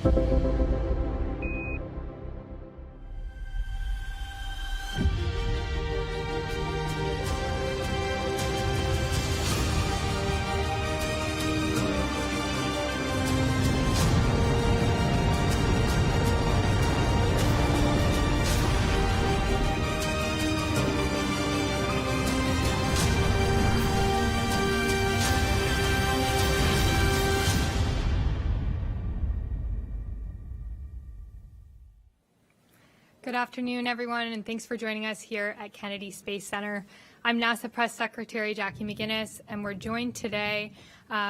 Good afternoon, everyone, and thanks for joining us here at Kennedy Space Center. I'm NASA Press Secretary Jackie McGinnis, and we're joined today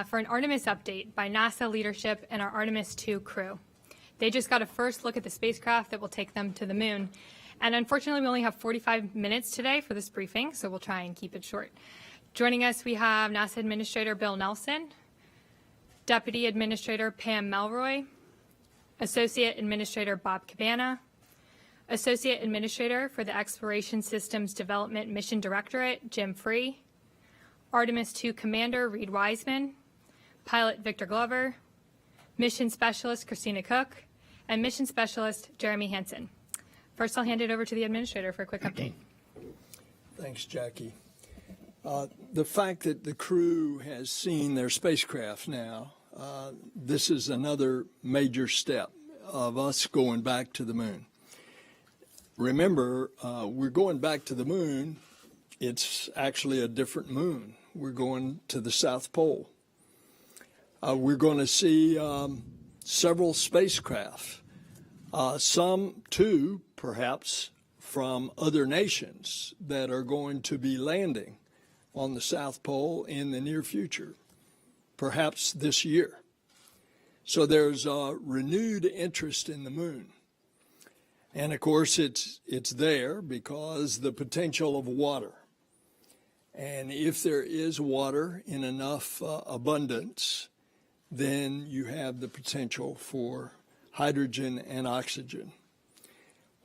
for an Artemis update by NASA leadership and our Artemis II crew. They just got a first look at the spacecraft that will take them to the moon. And unfortunately, we only have 45 minutes today for this briefing, so we'll try and keep it short. Joining us, we have NASA Administrator Bill Nelson, Deputy Administrator Pam Melroy, Associate Administrator Bob Cabana, Associate Administrator for the Exploration Systems Development Mission Directorate, Jim Free, Artemis II Commander Reed Wiseman, Pilot Victor Glover, Mission Specialist Christina Cook, and Mission Specialist Jeremy Hansen. First, I'll hand it over to the Administrator for a quick update. Thanks, Jackie. The fact that the crew has seen their spacecraft now, this is another major step of us going back to the moon. Remember, we're going back to the moon. It's actually a different moon. We're going to the South Pole. We're going to see several spacecraft, some too, perhaps, from other nations that are going to be landing on the South Pole in the near future, perhaps this year. So there's a renewed interest in the moon. And of course, it's there because the potential of water. And if there is water in enough abundance, then you have the potential for hydrogen and oxygen,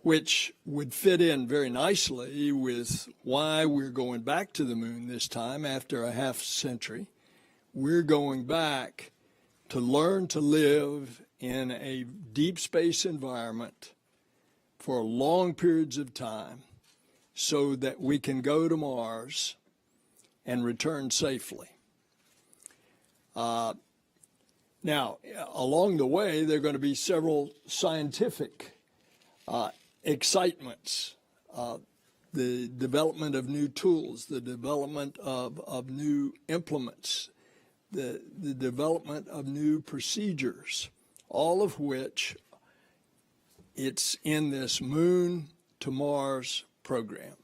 which would fit in very nicely with why we're going back to the moon this time after a half century. We're going back to learn to live in a deep space environment for long periods of time so that we can go to Mars and return safely. Now, along the way, there are going to be several scientific excitements, the development of new tools, the development of new implements, the development of new procedures, all of which it's in this Moon to Mars program.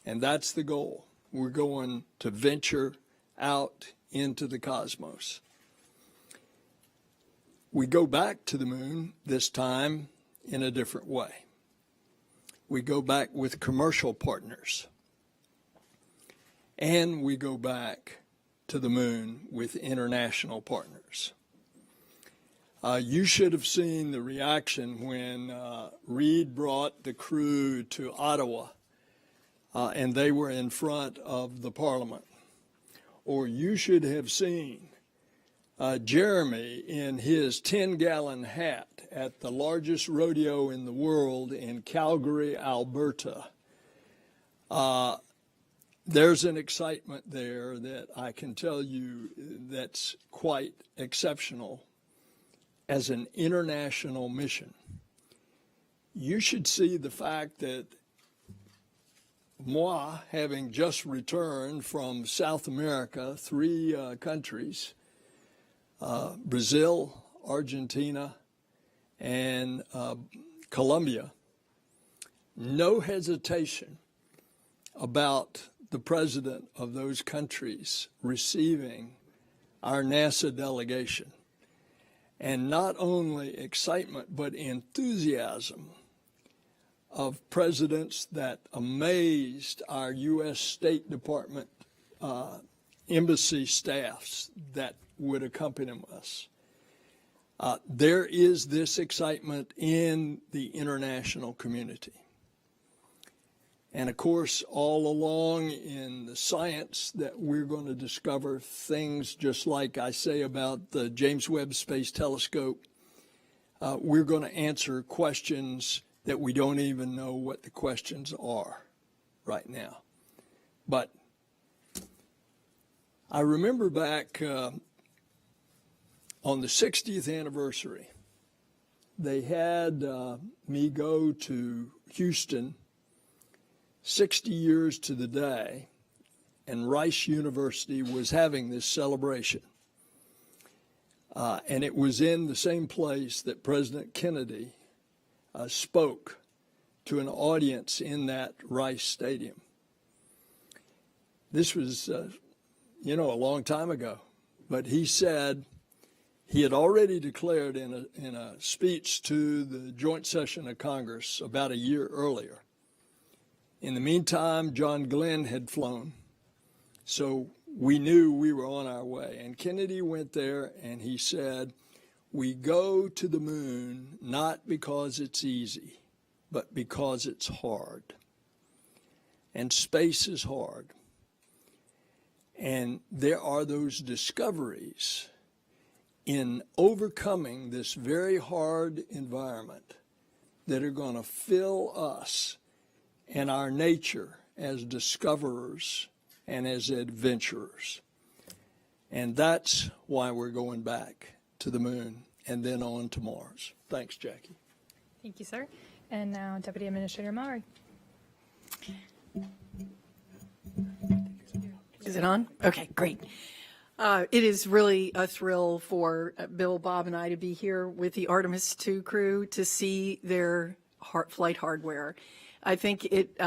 And that's the goal. We're going to venture out into the cosmos. We go back to the moon this time in a different way. We go back with commercial partners. And we go back to the moon with international partners. You should have seen the reaction when Reed brought the crew to Ottawa and they were in front of the Parliament. Or you should have seen Jeremy in his 10-gallon hat at the largest rodeo in the world in Calgary, Alberta. There's an excitement there that I can tell you that's quite exceptional as an international mission. You should see the fact that moi, having just returned from South America, 3 countries, Brazil, Argentina, and Colombia, no hesitation about the president of those countries receiving our NASA delegation. And not only excitement, but enthusiasm of presidents that amazed our U.S. State Department embassy staffs that would accompany us. There is this excitement in the international community. And of course, all along in the science that we're going to discover things just like I say about the James Webb Space Telescope, we're going to answer questions that we don't even know what the questions are right now. But I remember back on the 60th anniversary, they had me go to Houston 60 years to the day, and Rice University was having this celebration. And it was in the same place that President Kennedy spoke to an audience in that Rice Stadium. This was, a long time ago. But he said he had already declared in a speech to the joint session of Congress about a year earlier. In the meantime, John Glenn had flown, so we knew we were on our way. And Kennedy went there and he said, we go to the moon not because it's easy, but because it's hard. And space is hard. And there are those discoveries in overcoming this very hard environment that are going to fill us and our nature as discoverers and as adventurers. And that's why we're going back to the moon and then on to Mars. Thanks, Jackie. Thank you, sir. And now Deputy Administrator Mallory. Is it on? Okay, great. It is really a thrill for Bill, Bob, and I to be here with the Artemis II crew to see their flight hardware. I think it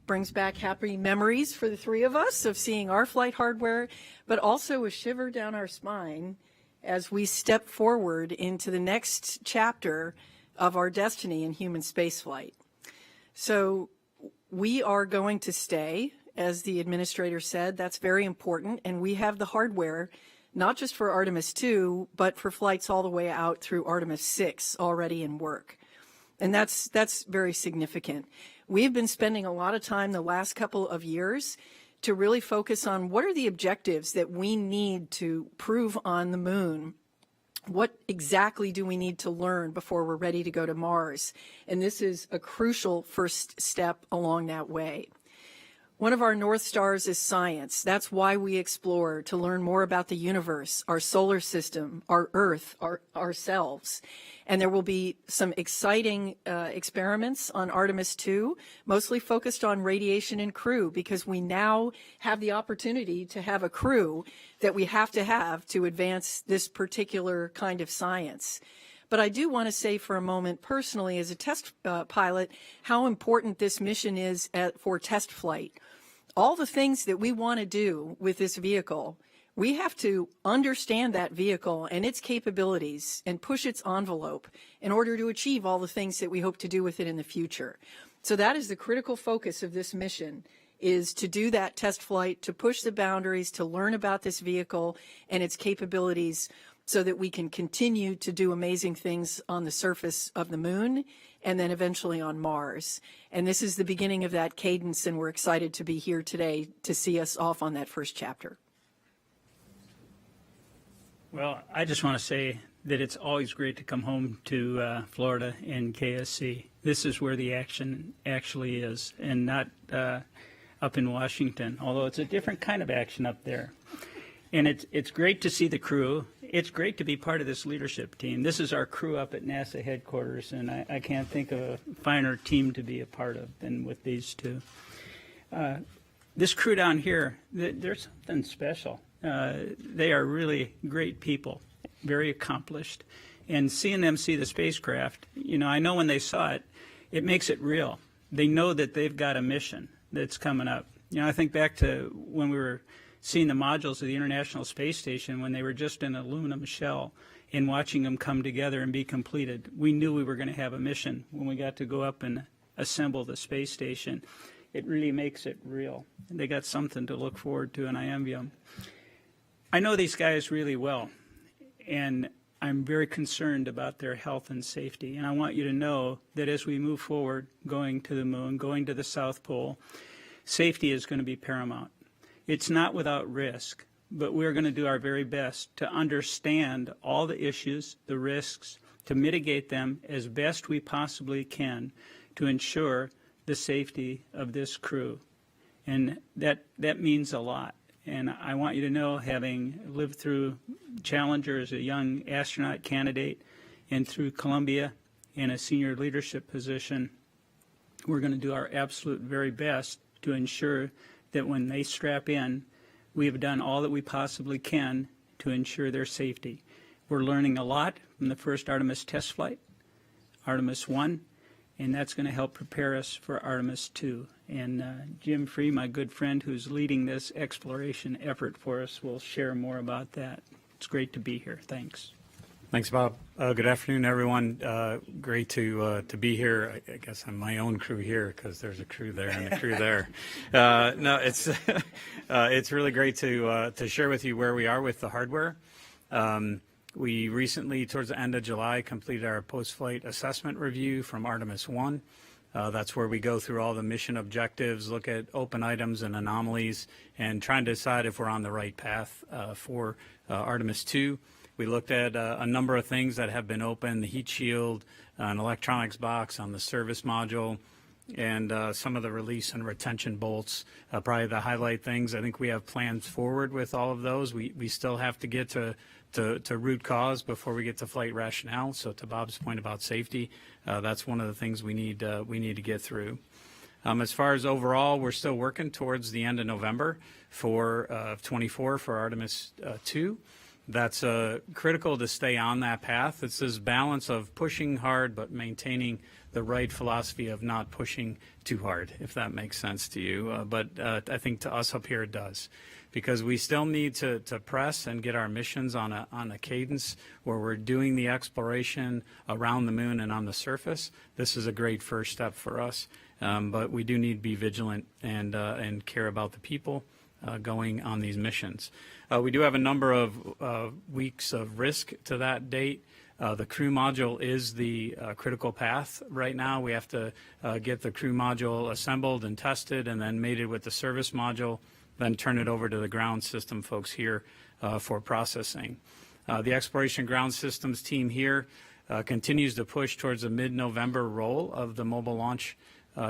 brings back happy memories for the three of us of seeing our flight hardware, but also a shiver down our spine as we step forward into the next chapter of our destiny in human spaceflight. So we are going to stay, as the administrator said. That's very important, and we have the hardware not just for Artemis II, but for flights all the way out through Artemis VI already in work. And that's very significant. We've been spending a lot of time the last couple of years to really focus on what are the objectives that we need to prove on the moon. What exactly do we need to learn before we're ready to go to Mars? And this is a crucial first step along that way. One of our North Stars is science. That's why we explore, to learn more about the universe, our solar system, our Earth, ourselves. And there will be some exciting experiments on Artemis II, mostly focused on radiation and crew, because we now have the opportunity to have a crew that we have to advance this particular kind of science. But I do want to say for a moment, personally, as a test pilot, how important this mission is for test flight. All the things that we want to do with this vehicle, we have to understand that vehicle and its capabilities and push its envelope in order to achieve all the things that we hope to do with it in the future. So that is the critical focus of this mission, is to do that test flight, to push the boundaries, to learn about this vehicle and its capabilities so that we can continue to do amazing things on the surface of the moon and then eventually on Mars. And this is the beginning of that cadence, and we're excited to be here today to see us off on that first chapter. Well, I just want to say that it's always great to come home to Florida and KSC. This is where the action actually is, and not up in Washington, although it's a different kind of action up there. And it's great to see the crew. It's great to be part of this leadership team. This is our crew up at NASA headquarters, and I can't think of a finer team to be a part of than with these two. This crew down here, they're something special. They are really great people, very accomplished. And seeing them see the spacecraft, I know when they saw it, it makes it real. They know that they've got a mission that's coming up. I think back to when we were seeing the modules of the International Space Station when they were just in aluminum shell and watching them come together and be completed. We knew we were going to have a mission when we got to go up and assemble the space station. It really makes it real. They got something to look forward to, and I envy them. I know these guys really well, and I'm very concerned about their health and safety. And I want you to know that as we move forward, going to the moon, going to the South Pole, safety is going to be paramount. It's not without risk, but we're going to do our very best to understand all the issues, the risks, to mitigate them as best we possibly can to ensure the safety of this crew. And that means a lot. And I want you to know, having lived through Challenger as a young astronaut candidate and through Columbia in a senior leadership position, we're going to do our absolute very best to ensure that when they strap in, we have done all that we possibly can to ensure their safety. We're learning a lot from the first Artemis test flight, Artemis I, and that's going to help prepare us for Artemis II. And Jim Free, my good friend who's leading this exploration effort for us, will share more about that. It's great to be here. Thanks. Thanks, Bob. Good afternoon, everyone. Great to be here. I guess I'm my own crew here because there's a crew there and a crew there. No, it's really great to share with you where we are with the hardware. We recently, towards the end of July, completed our post-flight assessment review from Artemis I. That's where we go through all the mission objectives, look at open items and anomalies, and trying to decide if we're on the right path for Artemis II. We looked at a number of things that have been open, the heat shield, an electronics box on the service module, and some of the release and retention bolts. Probably the highlight things. I think we have plans forward with all of those. We still have to get to root cause before we get to flight rationale. So to Bob's point about safety, that's one of the things we need to get through. As far as overall, we're still working towards the end of November for 24 for Artemis II. That's critical to stay on that path. It's this balance of pushing hard but maintaining the right philosophy of not pushing too hard, if that makes sense to you. But I think to us up here it does, because we still need to press and get our missions on a cadence where we're doing the exploration around the moon and on the surface. This is a great first step for us, but we do need to be vigilant and care about the people going on these missions. We do have a number of weeks of risk to that date. The crew module is the critical path right now. We have to get the crew module assembled and tested and then mated with the service module, then turn it over to the ground system folks here for processing. The Exploration Ground Systems team here continues to push towards a mid-November roll of the mobile launch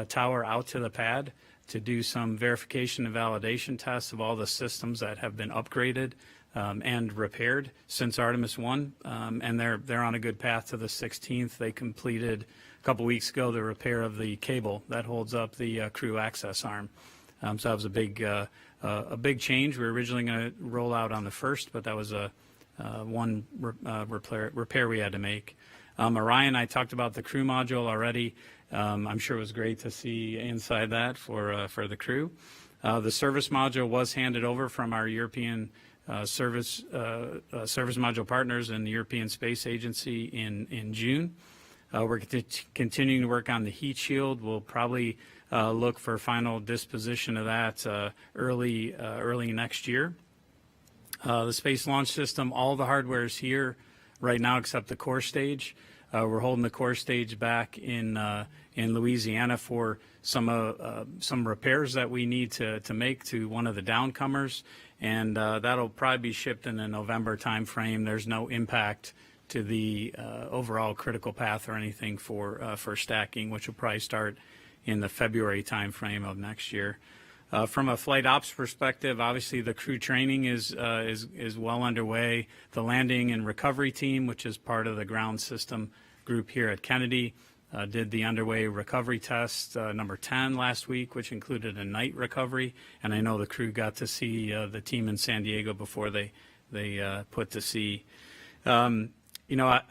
tower out to the pad to do some verification and validation tests of all the systems that have been upgraded and repaired since Artemis I, and they're on a good path to the 16th. They completed a couple weeks ago the repair of the cable that holds up the crew access arm. So that was a big change. We were originally going to roll out on the 1st, but that was one repair we had to make. Orion, I talked about the crew module already. I'm sure it was great to see inside that for the crew. The service module was handed over from our European service module partners and the European Space Agency in June. We're continuing to work on the heat shield. We'll probably look for final disposition of that early next year. The Space Launch System, all the hardware is here right now except the core stage. We're holding the core stage back in Louisiana for some repairs that we need to make to one of the downcomers, and that'll probably be shipped in the November timeframe. There's no impact to the overall critical path or anything for stacking, which will probably start in the February timeframe of next year. From a flight ops perspective, obviously the crew training is well underway. The landing and recovery team, which is part of the ground system group here at Kennedy, did the underway recovery test number 10 last week, which included a night recovery. And I know the crew got to see the team in San Diego before they put to sea. We're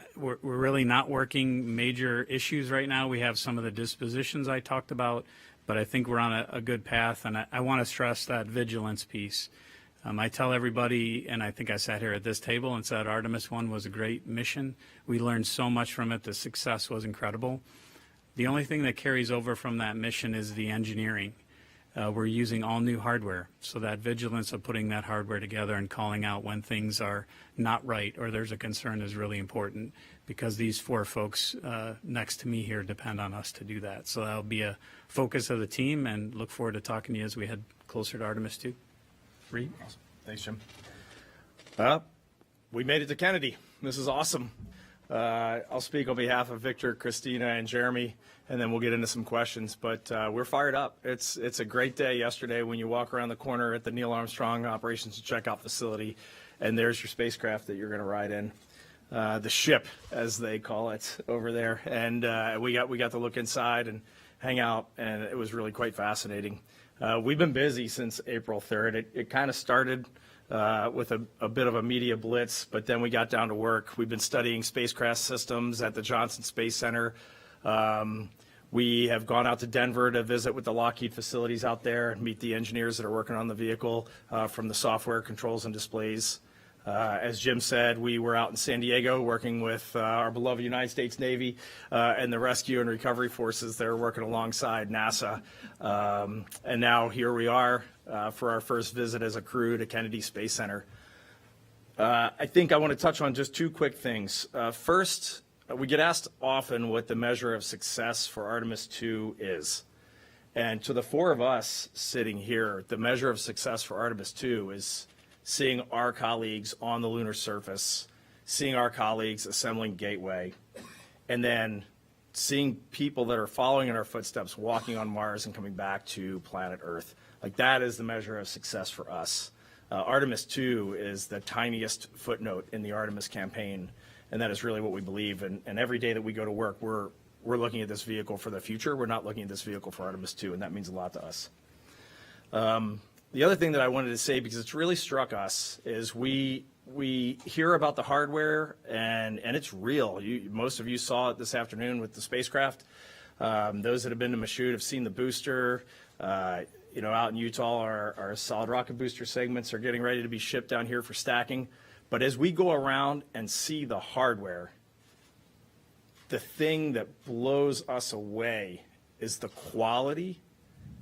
really not working major issues right now. We have some of the dispositions I talked about, but I think we're on a good path, and I want to stress that vigilance piece. I tell everybody, and I think I sat here at this table and said Artemis I was a great mission. We learned so much from it. The success was incredible. The only thing that carries over from that mission is the engineering. We're using all new hardware, so that vigilance of putting that hardware together and calling out when things are not right or there's a concern is really important, because these four folks next to me here depend on us to do that. So that'll be a focus of the team, and look forward to talking to you as we head closer to Artemis II. Reed? Awesome. Thanks, Jim. We made it to Kennedy. This is awesome. I'll speak on behalf of Victor, Christina, and Jeremy, and then we'll get into some questions. But we're fired up. It's a great day yesterday when you walk around the corner at the Neil Armstrong Operations and Checkout Facility, and there's your spacecraft that you're going to ride in. The ship, as they call it over there. And we got to look inside and hang out, and it was really quite fascinating. We've been busy since April 3rd. It kind of started with a bit of a media blitz, but then we got down to work. We've been studying spacecraft systems at the Johnson Space Center. We have gone out to Denver to visit with the Lockheed facilities out there and meet the engineers that are working on the vehicle from the software, controls, and displays. As Jim said, we were out in San Diego working with our beloved United States Navy and the rescue and recovery forces that are working alongside NASA. And now here we are for our first visit as a crew to Kennedy Space Center. I think I want to touch on just two quick things. First, we get asked often what the measure of success for Artemis II is. And to the four of us sitting here, the measure of success for Artemis II is seeing our colleagues on the lunar surface, seeing our colleagues assembling Gateway, and then seeing people that are following in our footsteps walking on Mars and coming back to planet Earth. Like, that is the measure of success for us. Artemis II is the tiniest footnote in the Artemis campaign, and that is really what we believe. And every day that we go to work, we're looking at this vehicle for the future. We're not looking at this vehicle for Artemis II, and that means a lot to us. The other thing that I wanted to say, because it's really struck us, is we hear about the hardware, and it's real. Most of you saw it this afternoon with the spacecraft. Those that have been to Michoud have seen the booster. Out in Utah, our solid rocket booster segments are getting ready to be shipped down here for stacking. But as we go around and see the hardware, the thing that blows us away is the quality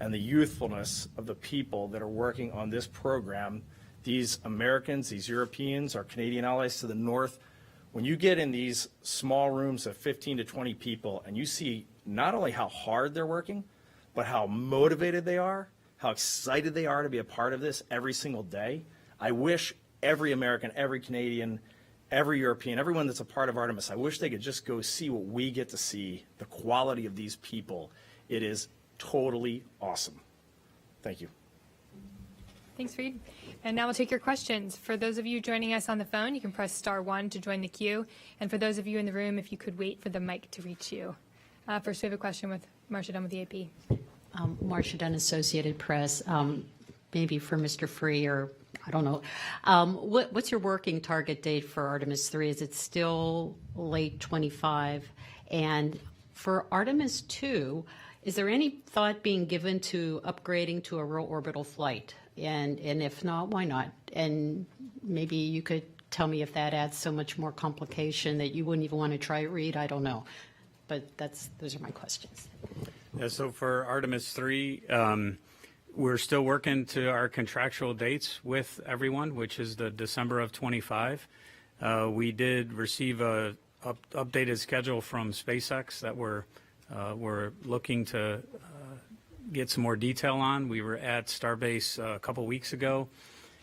and the youthfulness of the people that are working on this program. These Americans, these Europeans, our Canadian allies to the north, when you get in these small rooms of 15 to 20 people and you see not only how hard they're working, but how motivated they are, how excited they are to be a part of this every single day. I wish every American, every Canadian, every European, everyone that's a part of Artemis, I wish they could just go see what we get to see, the quality of these people. It is totally awesome. Thank you. Thanks, Reed. And now we'll take your questions. For those of you joining us on the phone, you can press *1 to join the queue. And for those of you in the room, if you could wait for the mic to reach you. First, we have a question with Marcia Dunn with the AP. Marcia Dunn, Associated Press. Maybe for Mr. Free, or I don't know. What's your working target date for Artemis 3? Is it still late 25? And for Artemis 2, is there any thought being given to upgrading to a real orbital flight? And if not, why not? And maybe you could tell me if that adds so much more complication that you wouldn't even want to try it, Reed. I don't know. But those are my questions. Yeah, so for Artemis 3, we're still working to our contractual dates with everyone, which is the December of 25. We did receive a updated schedule from SpaceX that we're looking to get some more detail on. We were at Starbase a couple weeks ago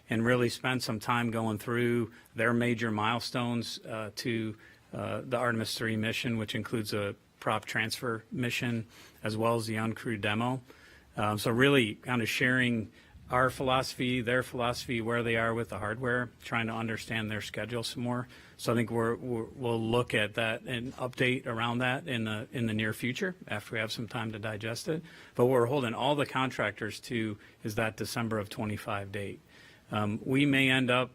and really spent some time going through their major milestones to the Artemis 3 mission, which includes a prop transfer mission as well as the uncrewed demo. So really kind of sharing our philosophy, their philosophy, where they are with the hardware, trying to understand their schedule some more. So I think we'll look at that and update around that in the near future after we have some time to digest it. But what we're holding all the contractors to is that December of 25 date. We may end up,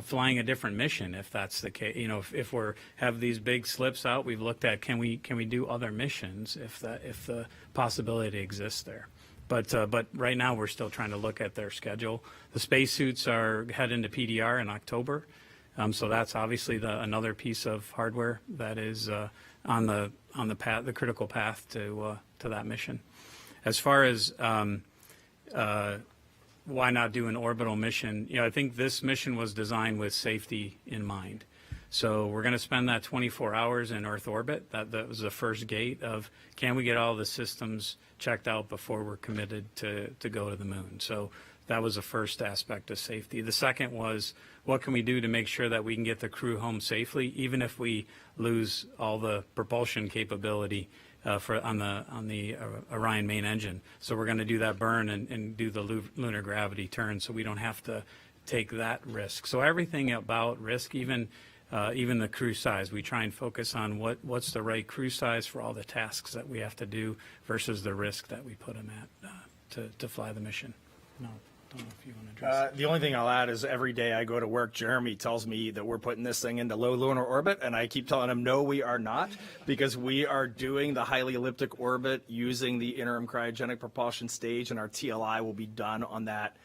flying a different mission if that's the case. If we have these big slips out, we've looked at can we do other missions if the possibility exists there. But right now we're still trying to look at their schedule. The spacesuits are heading to PDR in October, so that's obviously another piece of hardware that is on the path, the critical path to that mission. As far as why not do an orbital mission? I think this mission was designed with safety in mind. So we're going to spend that 24 hours in Earth orbit. That was the first gate of can we get all the systems checked out before we're committed to go to the moon. So That was the first aspect of safety. The second was, what can we do to make sure that we can get the crew home safely, even if we lose all the propulsion capability on the Orion main engine. So we're going to do that burn and do the lunar gravity turn, so we don't have to take that risk. So everything about risk, even the crew size, we try and focus on what's the right crew size for all the tasks that we have to do versus the risk that we put them at to fly the mission. No, don't know if you want to address. The only thing I'll add is every day I go to work, Jeremy tells me that we're putting this thing into low lunar orbit, and I keep telling him, no, we are not, because we are doing the highly elliptic orbit using the interim cryogenic propulsion stage, and our TLI will be done on that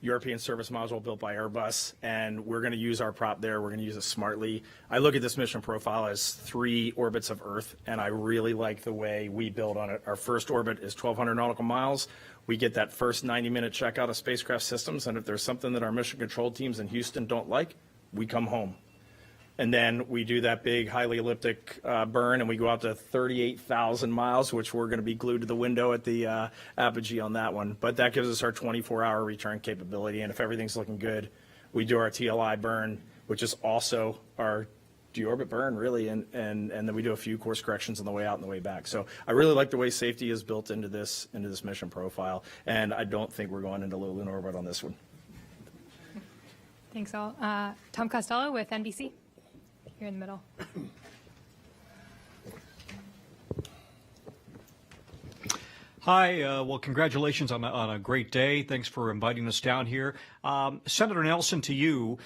European service module built by Airbus, and we're going to use our prop there. We're going to use it smartly. I look at this mission profile as 3 orbits of Earth, and I really like the way we build on it. Our first orbit is 1,200 nautical miles. We get that first 90-minute checkout of spacecraft systems, and if there's something that our mission control teams in Houston don't like, we come home. And then we do that big, highly elliptic burn, and we go out to 38,000 miles, which we're going to be glued to the window at the apogee on that one. But that gives us our 24-hour return capability, and if everything's looking good, we do our TLI burn, which is also our deorbit burn, really, and then we do a few course corrections on the way out and the way back. So I really like the way safety is built into this mission profile, and I don't think we're going into low lunar orbit on this one. Thanks all. Tom Costello with NBC. Here in the middle. Hi, well, congratulations on a great day. Thanks for inviting us down here. Senator Nelson, to you,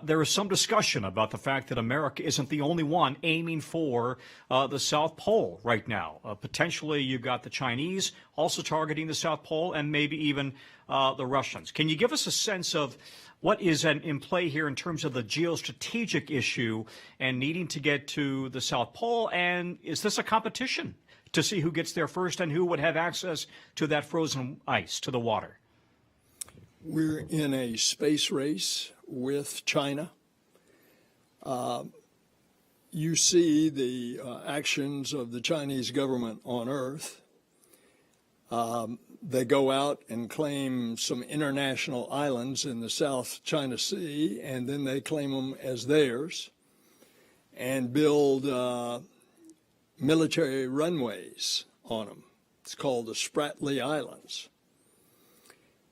there is some discussion about the fact that America isn't the only one aiming for the South Pole right now. Potentially, you've got the Chinese also targeting the South Pole, and maybe even the Russians. Can you give us a sense of what is in play here in terms of the geostrategic issue and needing to get to the South Pole? And is this a competition to see who gets there first and who would have access to that frozen ice, to the water? We're in a space race with China. You see the actions of the Chinese government on Earth. They go out and claim some international islands in the South China Sea, and then they claim them as theirs and build military runways on them. It's called the Spratly Islands.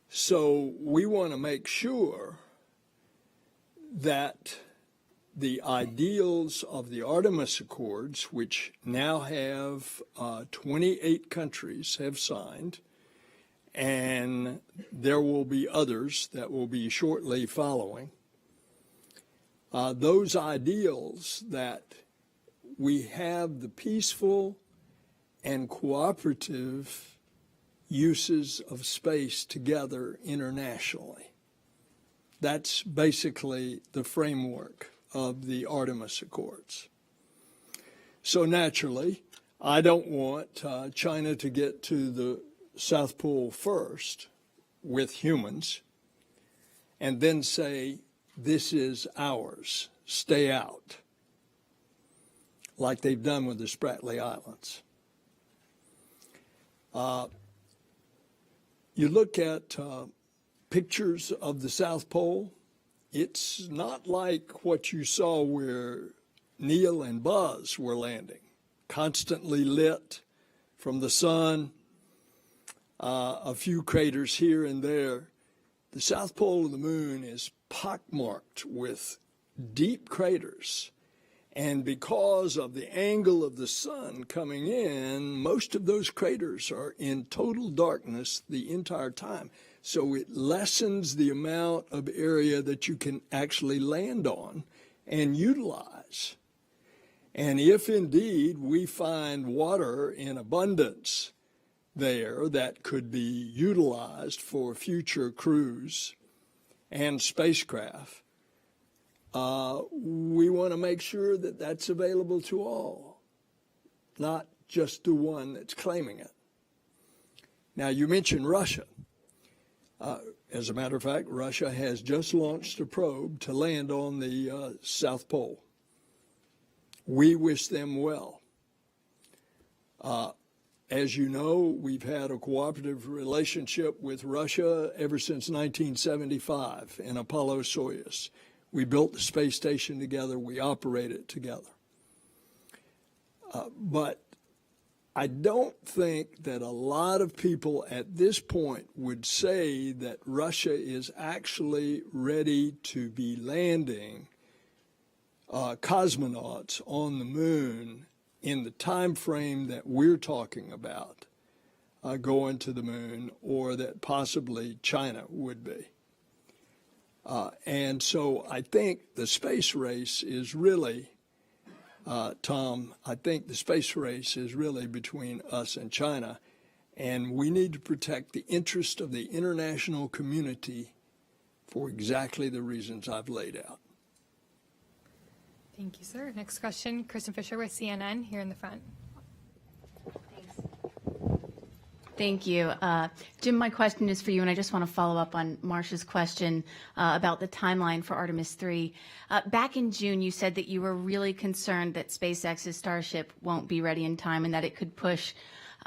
So we want to make sure that the ideals of the Artemis Accords, which now have 28 countries have signed, and there will be others that will be shortly following, those ideals that we have the peaceful and cooperative uses of space together internationally. That's basically the framework of the Artemis Accords. So naturally, I don't want China to get to the South Pole first with humans and then say, this is ours, stay out, like they've done with the Spratly Islands. You look at pictures of the South Pole, it's not like what you saw where Neil and Buzz were landing, constantly lit from the sun, a few craters here and there. The South Pole of the moon is pockmarked with deep craters. And because of the angle of the sun coming in, most of those craters are in total darkness the entire time. So it lessens the amount of area that you can actually land on and utilize. And if indeed we find water in abundance there that could be utilized for future crews and spacecraft, we want to make sure that that's available to all, not just to one that's claiming it. Now, you mentioned Russia. As a matter of fact, Russia has just launched a probe to land on the South Pole. We wish them well. As you know, we've had a cooperative relationship with Russia ever since 1975 in Apollo-Soyuz. We built the space station together. We operate it together. But I don't think that a lot of people at this point would say that Russia is actually ready to be landing cosmonauts on the moon in the time frame that we're talking about, going to the moon, or that possibly China would be. And so I think the space race is really, Tom, I think the space race is really between us and China, and we need to protect the interest of the international community for exactly the reasons I've laid out. Thank you, sir. Next question, Kristen Fisher with CNN here in the front. Thank you. Jim, my question is for you, and I just want to follow up on Marcia's question about the timeline for Artemis III. Back in June, you said that you were really concerned that SpaceX's Starship won't be ready in time and that it could push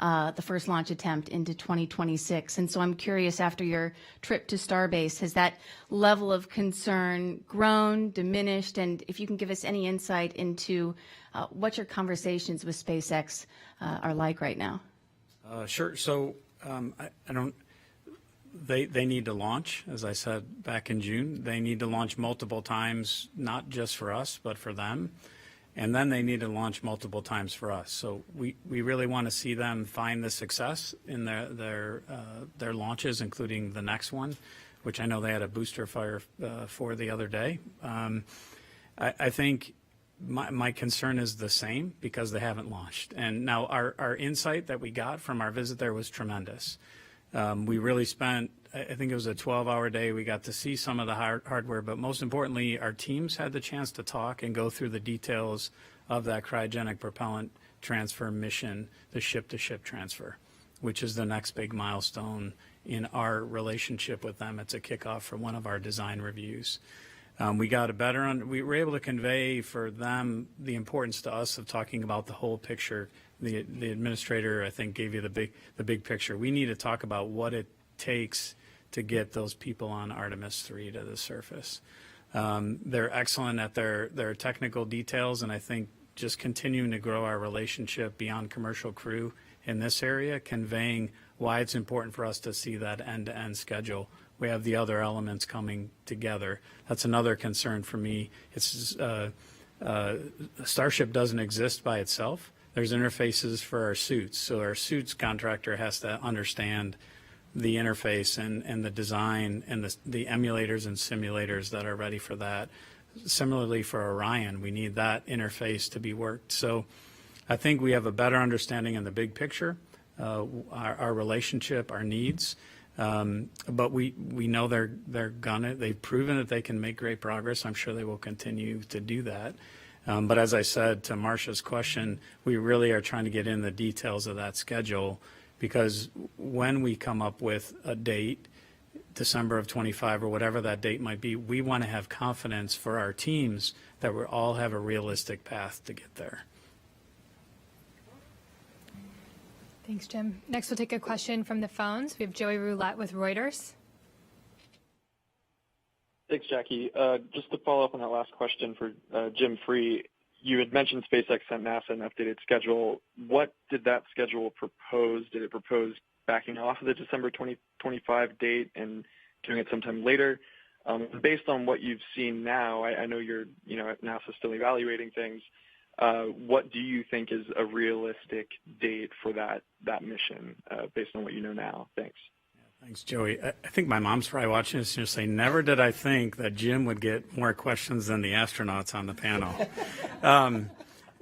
the first launch attempt into 2026. And so I'm curious, after your trip to Starbase, has that level of concern grown, diminished, and if you can give us any insight into what your conversations with SpaceX are like right now? Sure. So I don't. They need to launch, as I said back in June. They need to launch multiple times, not just for us, but for them. And then they need to launch multiple times for us. So we really want to see them find the success in their launches, including the next one, which I know they had a booster fire for the other day. I think my concern is the same because they haven't launched. And now our insight that we got from our visit there was tremendous. We really spent, I think it was a 12-hour day. We got to see some of the hardware, but most importantly, our teams had the chance to talk and go through the details of that cryogenic propellant transfer mission, the ship-to-ship transfer, which is the next big milestone in our relationship with them. It's a kickoff for one of our design reviews. We got we were able to convey for them the importance to us of talking about the whole picture. The administrator, I think, gave you the big picture. We need to talk about what it takes to get those people on Artemis III to the surface. They're excellent at their technical details, and I think just continuing to grow our relationship beyond commercial crew in this area, conveying why it's important for us to see that end-to-end schedule. We have the other elements coming together. That's another concern for me. It's Starship doesn't exist by itself. There's interfaces for our suits. So our suits contractor has to understand the interface and the design and the emulators and simulators that are ready for that. Similarly for Orion, we need that interface to be worked. So I think we have a better understanding in the big picture, our relationship, our needs. But we know they've proven that they can make great progress. I'm sure they will continue to do that. But as I said to Marcia's question, we really are trying to get in the details of that schedule, because when we come up with a date, December of 25 or whatever that date might be, we want to have confidence for our teams that we all have a realistic path to get there. Thanks, Jim. Next, we'll take a question from the phones. We have Joey Roulette with Reuters. Thanks, Jackie. Just to follow up on that last question for Jim Free, you had mentioned SpaceX sent NASA an updated schedule. What did that schedule propose? Did it propose backing off of the December 2025 date and doing it sometime later? Based on what you've seen now, I know you're at NASA still evaluating things. What do you think is a realistic date for that mission based on what you know now? Thanks. Thanks, Joey. I think my mom's probably watching this and say, never did I think that Jim would get more questions than the astronauts on the panel.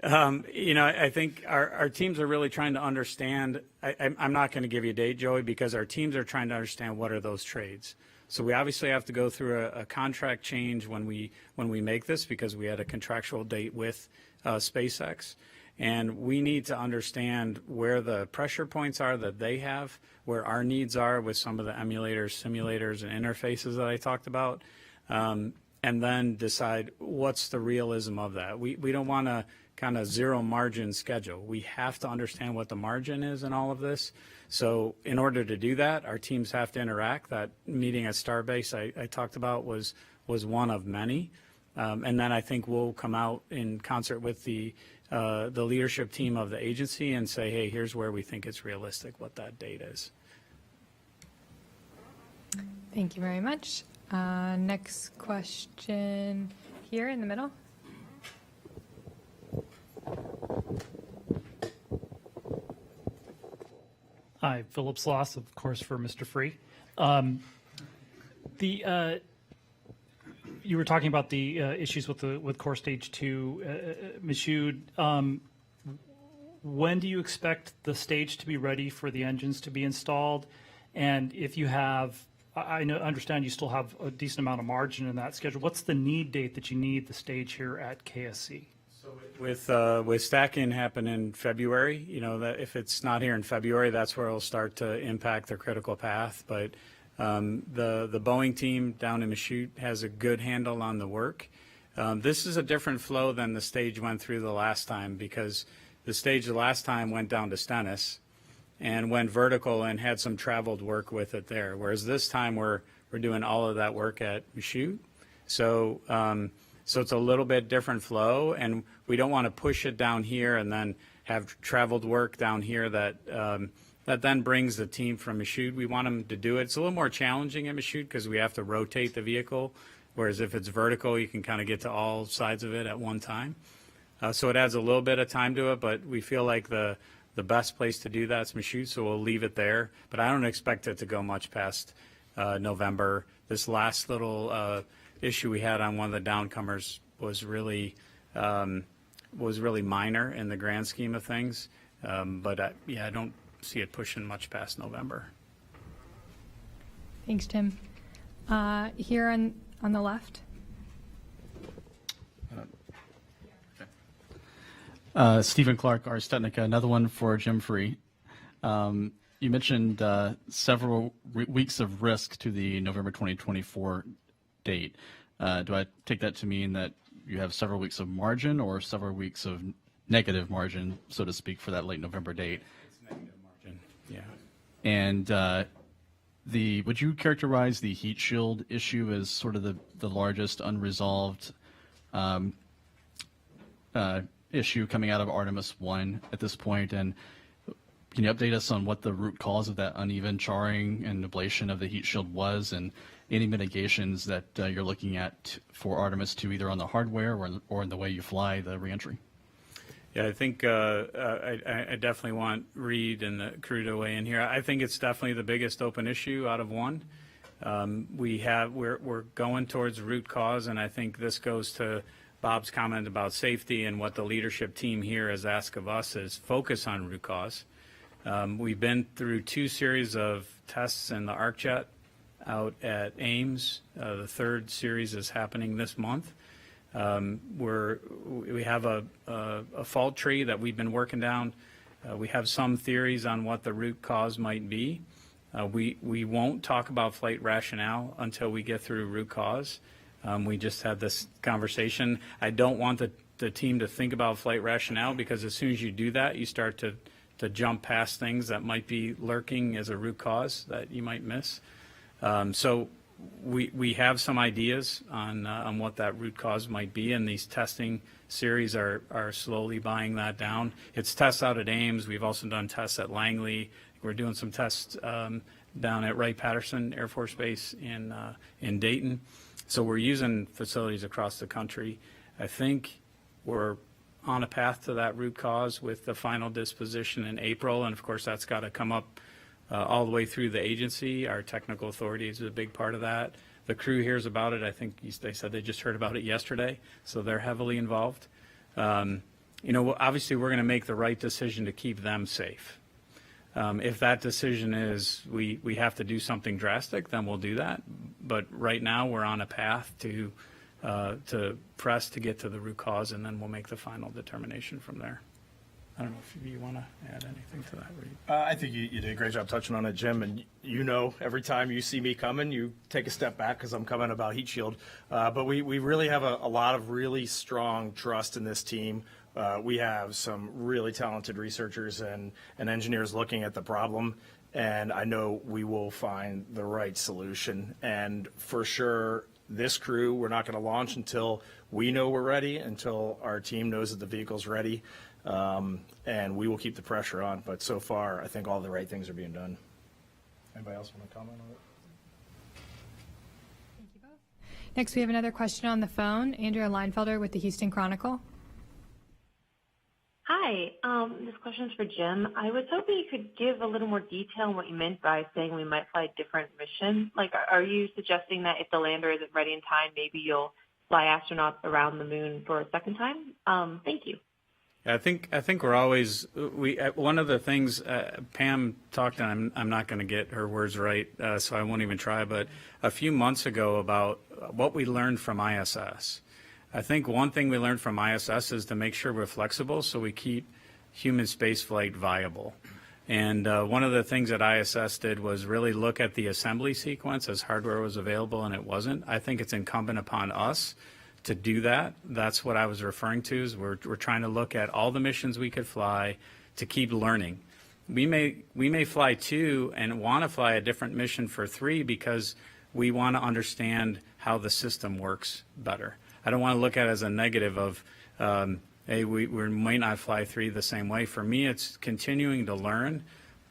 I think our teams are really trying to understand. I'm not going to give you a date, Joey, because our teams are trying to understand what are those trades. So we obviously have to go through a contract change when we make this, because we had a contractual date with SpaceX. And we need to understand where the pressure points are that they have, where our needs are with some of the emulators, simulators, and interfaces that I talked about, and then decide what's the realism of that. We don't want to kind of zero margin schedule. We have to understand what the margin is in all of this. So in order to do that, our teams have to interact. That meeting at Starbase I talked about was one of many. And then I think we'll come out in concert with the leadership team of the agency and say, hey, here's where we think it's realistic, what that date is. Thank you very much. Next question here in the middle. Hi, Philip Sloss, of course, for Mr. Free. You were talking about the issues with core stage 2, Michoud. When do you expect the stage to be ready for the engines to be installed? And if you have, understand you still have a decent amount of margin in that schedule. What's the need date that you need the stage here at KSC? With stacking happen in February, that if it's not here in February, that's where it'll start to impact the critical path. But the Boeing team down in Michoud has a good handle on the work. This is a different flow than the stage went through the last time, because the stage the last time went down to Stennis and went vertical and had some traveled work with it there. Whereas this time we're doing all of that work at Michoud. So it's a little bit different flow, and we don't want to push it down here and then have traveled work down here that then brings the team from Michoud. We want them to do it. It's a little more challenging at Michoud because we have to rotate the vehicle, whereas if it's vertical, you can kind of get to all sides of it at one time. So it adds a little bit of time to it, but we feel like the best place to do that is Michoud, so we'll leave it there. But I don't expect it to go much past November. This last little issue we had on one of the downcomers was really minor in the grand scheme of things. But I don't see it pushing much past November. Thanks, Tim. Here on the left. Stephen Clark, Ars Technica, another one for Jim Free. You mentioned several weeks of risk to the November 2024 date. Do I take that to mean that you have several weeks of margin or several weeks of negative margin, so to speak, for that late November date? It's negative margin, yeah. And would you characterize the heat shield issue as sort of the largest unresolved issue coming out of Artemis I at this point? And can you update us on what the root cause of that uneven charring and ablation of the heat shield was, and any mitigations that you're looking at for Artemis II, either on the hardware or in the way you fly the reentry? Yeah, I think I definitely want Reed and the crew to weigh in here. I think it's definitely the biggest open issue out of one. We're going towards root cause, and I think this goes to Bob's comment about safety, and what the leadership team here has asked of us is focus on root cause. We've been through 2 series of tests in the ArcJet out at Ames. The 3rd series is happening this month. We have a fault tree that we've been working down. We have some theories on what the root cause might be. We won't talk about flight rationale until we get through root cause. We just had this conversation. I don't want the team to think about flight rationale, because as soon as you do that, you start to jump past things that might be lurking as a root cause that you might miss. So we have some ideas on what that root cause might be, and these testing series are slowly buying that down. It's tests out at Ames. We've also done tests at Langley. We're doing some tests down at Wright-Patterson Air Force Base in Dayton. So we're using facilities across the country. I think we're on a path to that root cause with the final disposition in April, and of course that's got to come up all the way through the agency. Our technical authority is a big part of that. The crew hears about it. I think they said they just heard about it yesterday, so they're heavily involved. Obviously we're going to make the right decision to keep them safe. If that decision is we have to do something drastic, then we'll do that. But right now we're on a path to press to get to the root cause, and then we'll make the final determination from there. I don't know if you want to add anything to that, Reed. I think you did a great job touching on it, Jim. And every time you see me coming, you take a step back because I'm coming about heat shield. But we really have a lot of really strong trust in this team. We have some really talented researchers and engineers looking at the problem, and I know we will find the right solution. And for sure, this crew, we're not going to launch until we know we're ready, until our team knows that the vehicle's ready, and we will keep the pressure on. But so far, I think all the right things are being done. Anybody else want to comment on it? Thank you both. Next, we have another question on the phone. Andrea Leinfelder with the Houston Chronicle. Hi, this question is for Jim. I was hoping you could give a little more detail on what you meant by saying we might fly a different mission. Like, are you suggesting that if the lander isn't ready in time, maybe you'll fly astronauts around the moon for a second time? Thank you. I think we're always one of the things Pam talked on. I'm not going to get her words right, so I won't even try. But a few months ago, about what we learned from ISS. I think one thing we learned from ISS is to make sure we're flexible, so we keep human spaceflight viable. And one of the things that ISS did was really look at the assembly sequence as hardware was available, and it wasn't. I think it's incumbent upon us to do that. That's what I was referring to, is we're trying to look at all the missions we could fly to keep learning. We may fly 2 and want to fly a different mission for 3 because we want to understand how the system works better. I don't want to look at it as a negative of, hey, we might not fly 3 the same way. For me, it's continuing to learn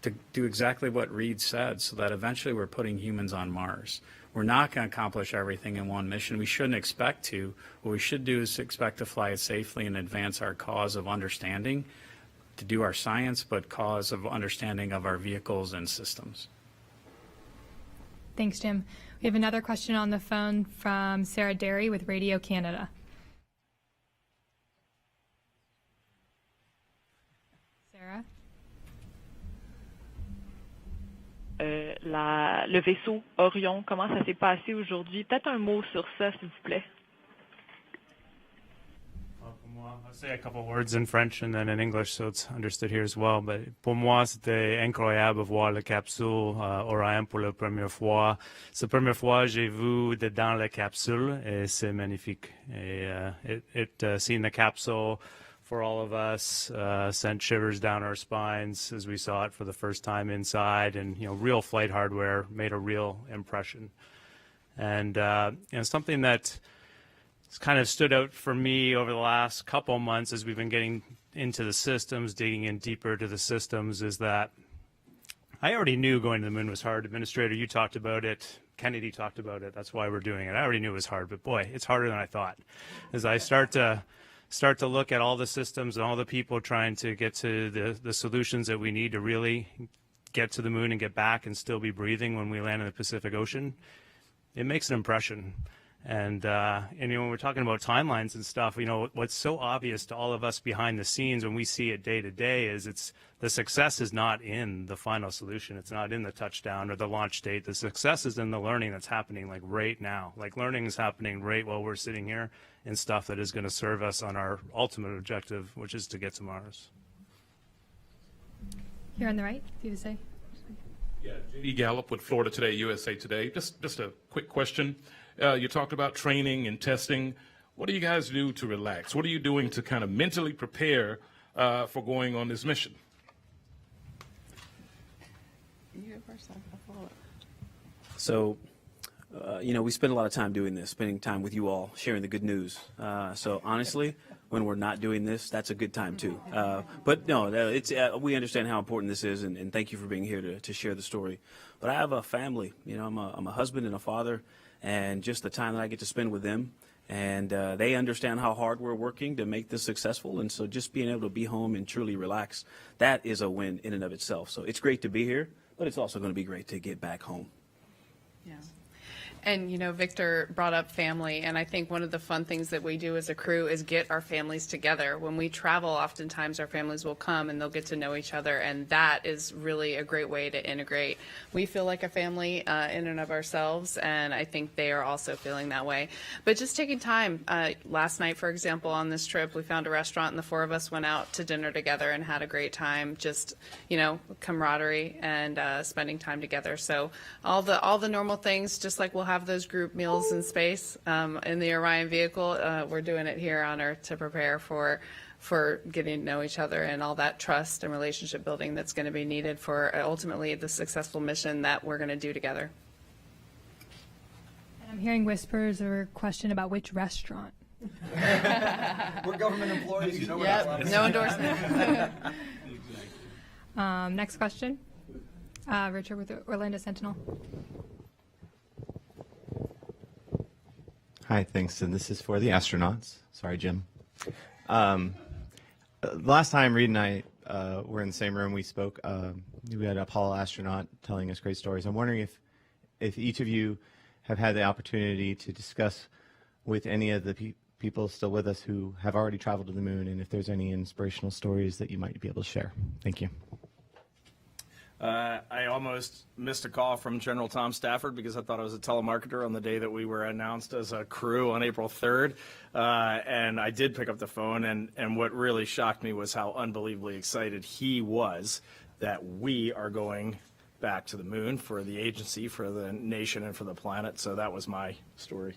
to do exactly what Reed said, so that eventually we're putting humans on Mars. We're not going to accomplish everything in one mission. We shouldn't expect to. What we should do is expect to fly it safely and advance our cause of understanding, to do our science, but cause of understanding of our vehicles and systems. Thanks, Jim. We have another question on the phone from Sarah Derry with Radio Canada. Sarah? Le vaisseau Orion, comment ça s'est passé aujourd'hui? Peut-être un mot sur ça, s'il vous plaît. I'll say a couple words in French and then in English so it's understood here as well. But pour moi, c'était incroyable voir la capsule Orion pour la première fois. C'est la première fois que j'ai vu dedans la capsule et c'est magnifique. Et seeing the capsule for all of us sent shivers down our spines as we saw it for the first time inside, and real flight hardware made a real impression. And something that kind of stood out for me over the last couple months as we've been getting into the systems, digging in deeper to the systems, is that I already knew going to the moon was hard. Administrator, you talked about it. Kennedy talked about it. That's why we're doing it. I already knew it was hard, but boy, it's harder than I thought. As I start to look at all the systems and all the people trying to get to the solutions that we need to really get to the moon and get back and still be breathing when we land in the Pacific Ocean, it makes an impression. And when we're talking about timelines and stuff, what's so obvious to all of us behind the scenes when we see it day to day is the success is not in the final solution. It's not in the touchdown or the launch date. The success is in the learning that's happening like right now. Like learning is happening right while we're sitting here, and stuff that is going to serve us on our ultimate objective, which is to get to Mars. Here on the right, if you would say. Yeah, J.D. Gallup with Florida Today, USA Today. Just a quick question. You talked about training and testing. What do you guys do to relax? What are you doing to kind of mentally prepare for going on this mission? You go first, I'll follow up. So, we spend a lot of time doing this, spending time with you all, sharing the good news. So honestly, when we're not doing this, that's a good time too. But no, we understand how important this is, and thank you for being here to share the story. But I have a family. I'm a husband and a father, and just the time that I get to spend with them, and they understand how hard we're working to make this successful. And so just being able to be home and truly relax, that is a win in and of itself. So it's great to be here, but it's also going to be great to get back home. Yeah. And, Victor brought up family, and I think one of the fun things that we do as a crew is get our families together. When we travel, oftentimes our families will come and they'll get to know each other, and that is really a great way to integrate. We feel like a family in and of ourselves, and I think they are also feeling that way. But just taking time. Last night, for example, on this trip, we found a restaurant, and the 4 of us went out to dinner together and had a great time, just, camaraderie and spending time together. So all the normal things, just like we'll have those group meals in space in the Orion vehicle. We're doing it here on Earth to prepare for for getting to know each other and all that trust and relationship building that's going to be needed for ultimately the successful mission that we're going to do together. And I'm hearing whispers or a question about which restaurant. We're government employees, you know. Yep, no endorsement. Next question. Richard with the Orlando Sentinel. Hi, thanks. And this is for the astronauts. Sorry, Jim. Last time Reed and I were in the same room, we spoke. We had an Apollo astronaut telling us great stories. I'm wondering if each of you have had the opportunity to discuss with any of the people still with us who have already traveled to the moon, and if there's any inspirational stories that you might be able to share. Thank you. I almost missed a call from General Tom Stafford because I thought I was a telemarketer on the day that we were announced as a crew on April 3rd. And I did pick up the phone, and what really shocked me was how unbelievably excited he was that we are going back to the moon for the agency, for the nation, and for the planet. So that was my story.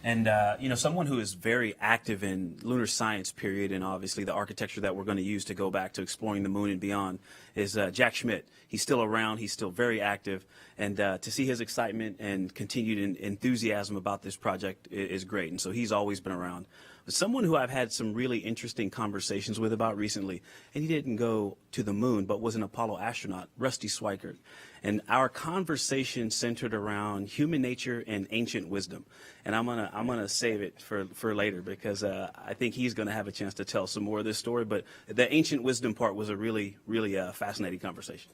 And, someone who is very active in lunar science, period, and obviously the architecture that we're going to use to go back to exploring the moon and beyond is Jack Schmidt. He's still around. He's still very active. And to see his excitement and continued enthusiasm about this project is great. And so he's always been around. But someone who I've had some really interesting conversations with about recently, and he didn't go to the moon, but was an Apollo astronaut, Rusty Schweikert. And our conversation centered around human nature and ancient wisdom. And I'm gonna save it for later because I think he's gonna have a chance to tell some more of this story. But the ancient wisdom part was a really, really fascinating conversation.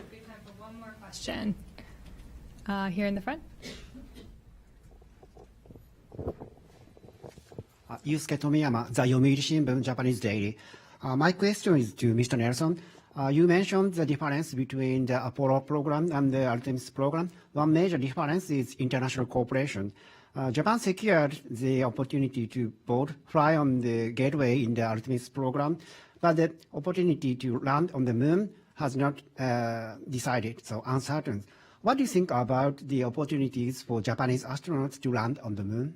Good time for one more question. Here in the front. Yusuke Tomiyama, the Yomiuri Shimbun, Japanese Daily. My question is to Mr. Nelson. You mentioned the difference between the Apollo program and the Artemis program. One major difference is international cooperation. Japan secured the opportunity to both fly on the Gateway in the Artemis program, but the opportunity to land on the moon has not decided, so uncertain. What do you think about the opportunities for Japanese astronauts to land on the moon?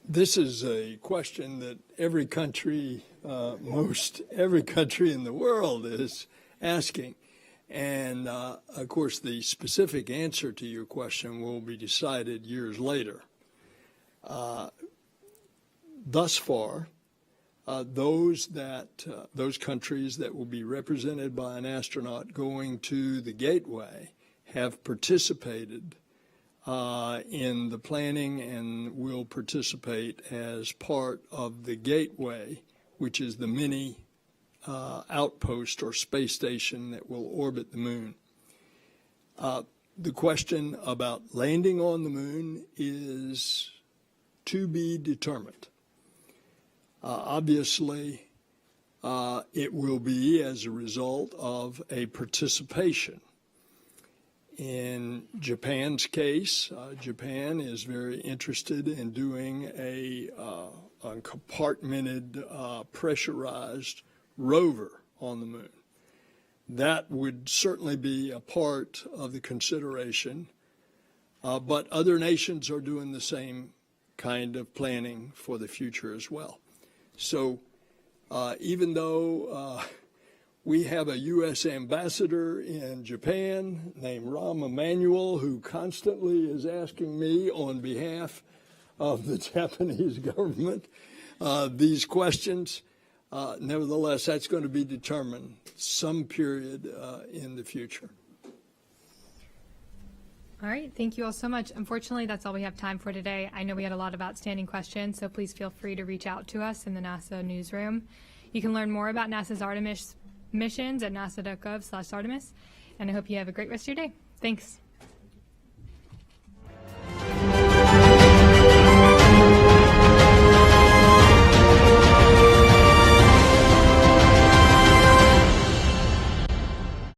This is a question that every country, every country in the world is asking. And, of course, the specific answer to your question will be decided years later. Thus far, those countries that will be represented by an astronaut going to the Gateway have participated in the planning and will participate as part of the Gateway, which is the mini outpost or space station that will orbit the moon. The question about landing on the moon is to be determined. Obviously, it will be as a result of a participation. In Japan's case, Japan is very interested in doing a compartmented, pressurized rover on the moon. That would certainly be a part of the consideration, but other nations are doing the same kind of planning for the future as well. So even though we have a U.S. ambassador in Japan named Rahm Emanuel who constantly is asking me on behalf of the Japanese government these questions. Nevertheless, that's going to be determined some period in the future. All right, thank you all so much. Unfortunately, that's all we have time for today. I know we had a lot of outstanding questions, so please feel free to reach out to us in the NASA newsroom. You can learn more about NASA's Artemis missions at nasa.gov/Artemis, and I hope you have a great rest of your day. Thanks.